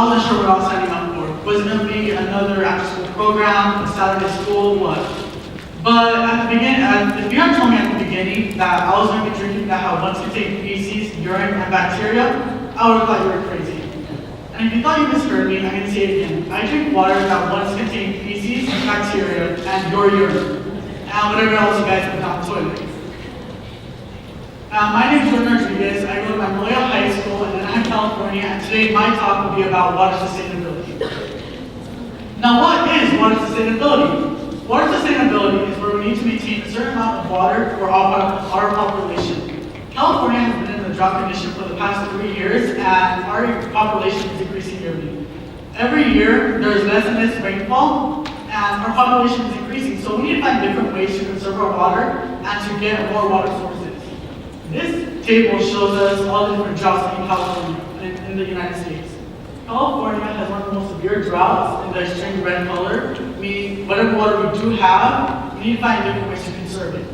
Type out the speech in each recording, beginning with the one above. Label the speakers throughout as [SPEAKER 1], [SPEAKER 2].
[SPEAKER 1] I wasn't sure what I was signing up for. Was it going to be another after-school program, a Saturday school, what? But at the beginning, if you had told me at the beginning that I was going to be drinking that had once contained feces, urine, and bacteria, I would have thought you were crazy. And if you thought you misheard me, I'm going to say it again. I drink water that once contained feces, bacteria, and your urine, and whatever else you guys put down the toilet. My name is Julian Rodriguez. I go to Magnolia High School in Anaheim, California, and today my talk will be about water sustainability. Now, what is water sustainability? Water sustainability is where we need to maintain a certain amount of water for our population. California has been in a drought condition for the past 3 years, and our population is increasing yearly. Every year, there's less and less rainfall, and our population is increasing, so we need to find different ways to conserve our water and to get more water sources. This table shows us all the different droughts in California, in the United States. California has one of the most severe droughts in the extreme red color, meaning whatever water we do have, we need to find different ways to conserve it.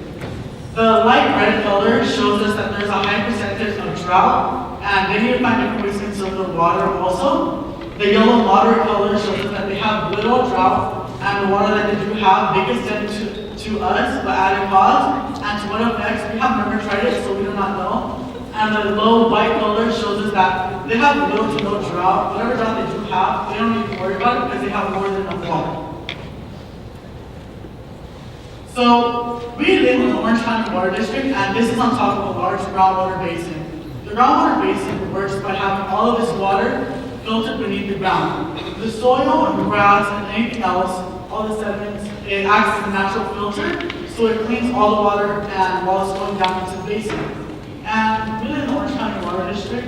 [SPEAKER 1] The light red color shows us that there's a high percentage of drought, and they need to find different ways to conserve their water also. The yellow moderate color shows us that they have little drought, and the water that they do have, they can send to us, but at a cost, and to what effects, we have never tried it, so we do not know. And the low white color shows us that they have little to no drought. Whatever drought they do have, they don't need to worry about it because they have more than enough water. So, we live in the Orange County Water District, and this is on top of a large groundwater basin. The groundwater basin works by having all of this water filtered beneath the ground. The soil and the grass and anything else, all the sediments, it acts as a natural filter, so it cleans all the water and while it's going down into the basin. And we live in the Orange County Water District,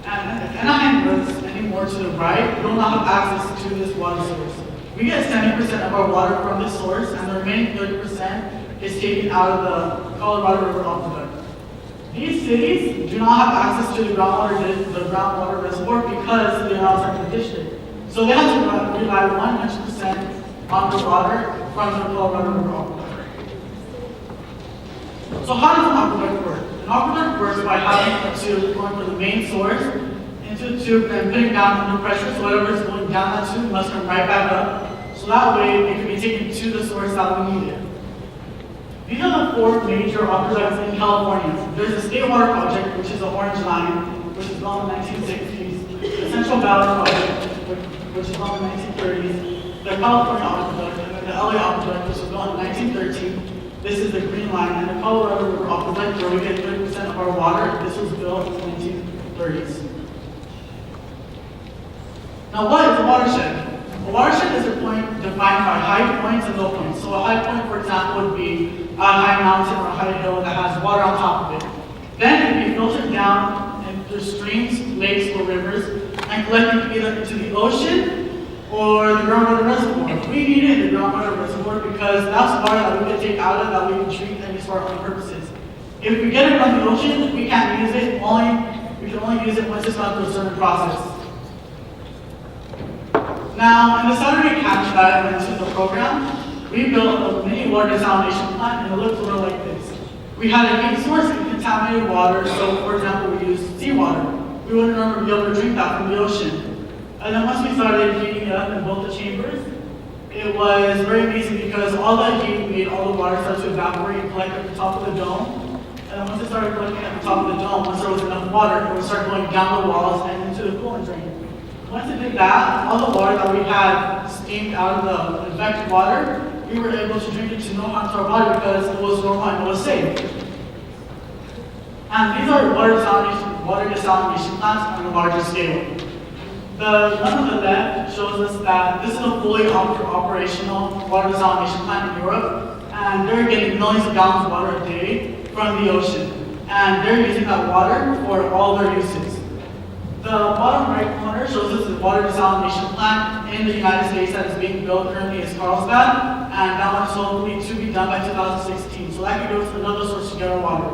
[SPEAKER 1] and if Anaheim goes any more to the right, we will not have access to this water source. We get 70% of our water from this source, and the remaining 30% is taken out of the Colorado River aqueduct. These cities do not have access to the groundwater reservoir because they're outside the district. So they have to rely 100% on the water from the Colorado River aqueduct. So how does an aqueduct work? An aqueduct works by having a tube going from the main source into the tube and putting down under pressure, so whatever is going down that tube must come right back up. So that way it can be taken to the source that we need it. These are the 4 major aqueducts in California. There's the State Water Project, which is the orange line, which is built in the 1960s. The Central Valley Project, which is built in the 1930s. The California Aqueduct, and then the LA Aqueduct, which was built in 1913. This is the green line, and the Colorado River Aqueduct, where we get 30% of our water. This was built in the 1930s. Now, what is a watershed? A watershed is a point defined by high points and low points. So a high point, for example, would be a high mountain or a high hill that has water on top of it. Then it can be filtered down into streams, lakes, or rivers, and collected either into the ocean or the groundwater reservoir. We needed the groundwater reservoir because that's water that we can take out of that we can treat and use for our own purposes. If we get it from the ocean, we can't use it. We can only use it once it's gone through a certain process. Now, in the Saturday camp that I went to the program, we built a mini water desalination plant, and it looked sort of like this. We had a heat source and contaminated water, so for example, we used seawater. We wouldn't normally be able to drink that from the ocean. And then once we started heating it up and built the chambers, it was very amazing because all that heat made all the water start to evaporate and collect at the top of the dome. And then once it started collecting at the top of the dome, once there was enough water, it would start going down the walls and into the coolant drain. Once it did that, all the water that we had steamed out of the infected water, we were able to drink it to no harm to our body because it was normal and it was safe. And these are water desalination plants on a larger scale. The one on the left shows us that this is a fully operational water desalination plant in Europe, and they're getting millions of gallons of water a day from the ocean. And they're using that water for all their uses. The bottom right corner shows us the water desalination plant in the United States that is being built currently in Carlsbad, and that one's hopefully to be done by 2016. So that could go to another source to get our water.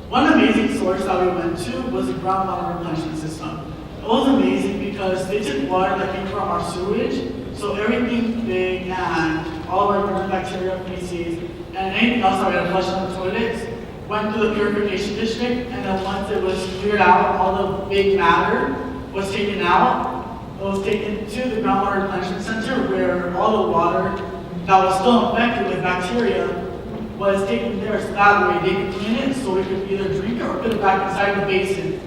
[SPEAKER 1] One amazing source that we went to was the groundwater replenishment system. It was amazing because they took water that came from our sewage, so everything big and all of our different bacteria, feces, and anything else that we had flushed in the toilets went through the purification district, and then once it was cleared out, all the big matter was taken out. It was taken to the groundwater replenishment center where all the water that was still infected with bacteria was taken there, so that way they could clean it so we could either drink it or put it back inside the basin.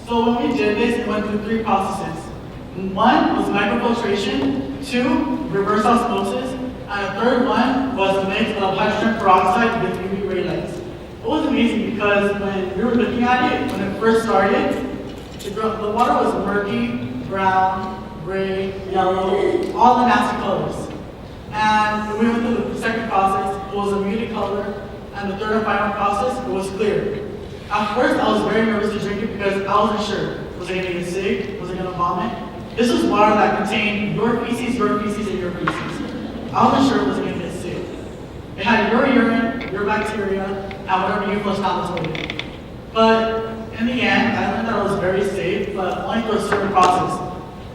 [SPEAKER 1] So when we did this, it went through 3 processes. One was microfiltration, 2, reverse osmosis, and the third one was a mix of hydrogen peroxide with UV ray lights. It was amazing because when we were looking at it, when it first started, the water was murky, brown, gray, yellow, all the nasty colors. And when we went through the second process, it was a muted color, and the third and final process, it was clear. At first, I was very nervous to drink it because I wasn't sure. Was I going to get sick? Was I going to vomit? This was water that contained your feces, and your feces. I wasn't sure it was going to get sick. It had your urine, your bacteria, and whatever you flushed down the toilet. But in the end, I learned that it was very safe, but only through a certain process.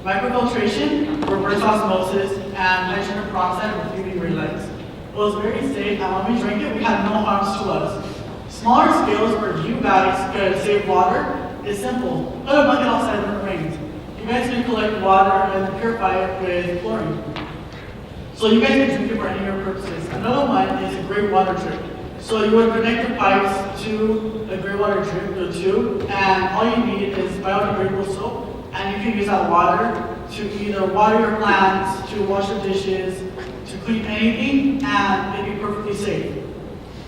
[SPEAKER 1] Microfiltration, reverse osmosis, and hydrogen peroxide with UV ray lights. It was very safe, and when we drank it, we had no harms to us. Smaller scales where you guys could save water is simple. Put a bucket outside when it rains. You guys can collect water and purify it with chlorine. So you guys can drink it for any of your purposes. Another one is a gray water drip. So you would connect the pipes to a gray water drip or tube, and all you need is biodegradable soap. And you can use that water to either water your plants, to wash your dishes, to clean anything, and it'd be perfectly safe.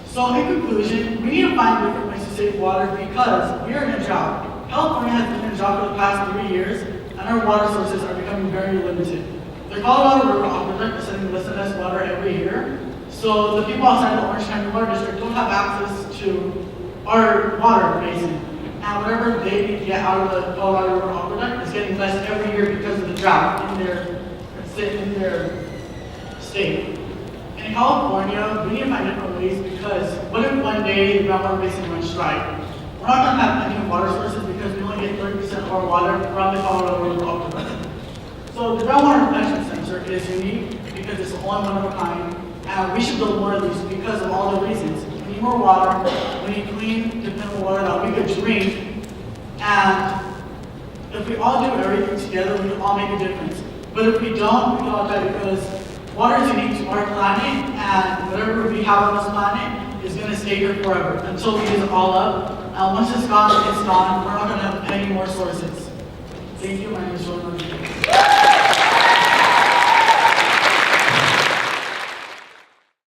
[SPEAKER 1] So in conclusion, we need to find different ways to save water because we are in a drought. California has been in a drought for the past 3 years, and our water sources are becoming very limited. The Colorado River Aqueduct is sending less and less water every year, so the people outside the Orange County Water District don't have access to our water basin. And whatever they get out of the Colorado River Aqueduct is getting less every year because of the drought in their state. In California, we need to find different ways because what if one day the groundwater basin runs dry? We're not going to have any water sources because we only get 30% of our water from the Colorado River Aqueduct. So the groundwater replenishment center is unique because it's the only one of a kind, and we should build more of these because of all the reasons. We need more water, we need clean, dependable water that we could drink, and if we all do everything together, we can all make a difference. But if we don't, we can all die because water is unique to our planet, and whatever we have on this planet is going to stay here forever until we use it all up. And once it's gone, it's gone. We're not going to have any more sources. Thank you. My name is Julian.